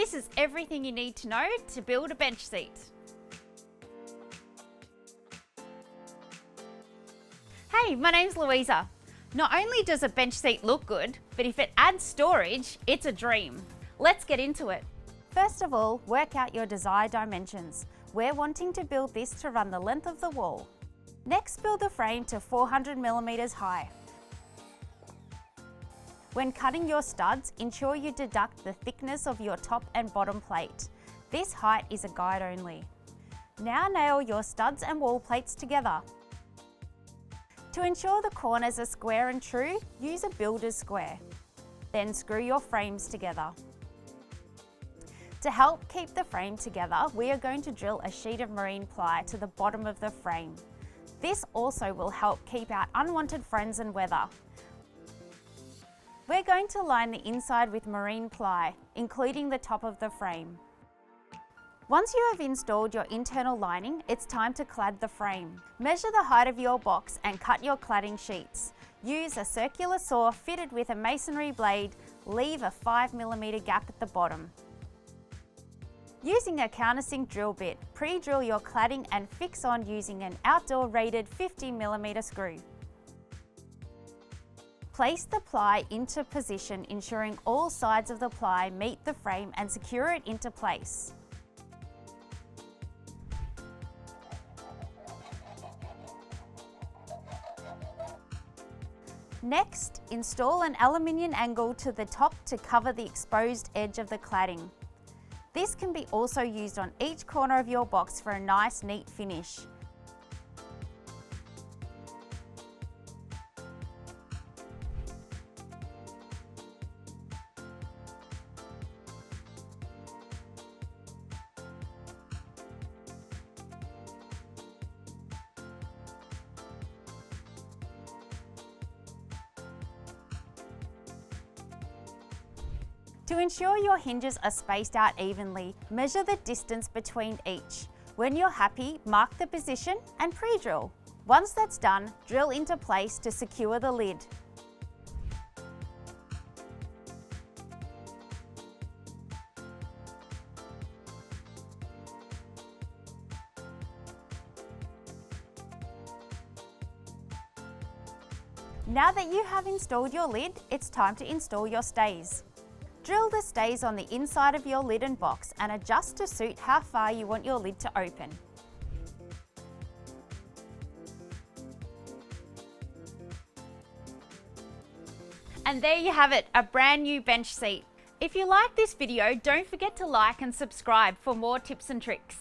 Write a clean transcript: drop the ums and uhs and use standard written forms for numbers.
This is everything you need to know to build a bench seat. Hey, my name's Louisa. Not only does a bench seat look good, but if it adds storage, it's a dream. Let's get into it. First of all, work out your desired dimensions. We're wanting to build this to run the length of the wall. Next, build the frame to 400mm high. When cutting your studs, ensure you deduct the thickness of your top and bottom plate. This height is a guide only. Now nail your studs and wall plates together. To ensure the corners are square and true, use a builder's square. Then screw your frames together. To help keep the frame together, we are going to drill a sheet of marine ply to the bottom of the frame. This also will help keep out unwanted friends and weather. We're going to line the inside with marine ply, including the top of the frame. Once you have installed your internal lining, it's time to clad the frame. Measure the height of your box and cut your cladding sheets. Use a circular saw fitted with a masonry blade. Leave a 5mm gap at the bottom. Using a countersink drill bit, pre-drill your cladding and fix on using an outdoor rated 50mm screw. Place the ply into position, ensuring all sides of the ply meet the frame and secure it into place. Next, install an aluminium angle to the top to cover the exposed edge of the cladding. This can be also used on each corner of your box for a nice, neat finish. To ensure your hinges are spaced out evenly, measure the distance between each. When you're happy, mark the position and pre-drill. Once that's done, drill into place to secure the lid. Now that you have installed your lid, it's time to install your stays. Drill the stays on the inside of your lid and box and adjust to suit how far you want your lid to open. And there you have it, a brand new bench seat. If you like this video, don't forget to like and subscribe for more tips and tricks.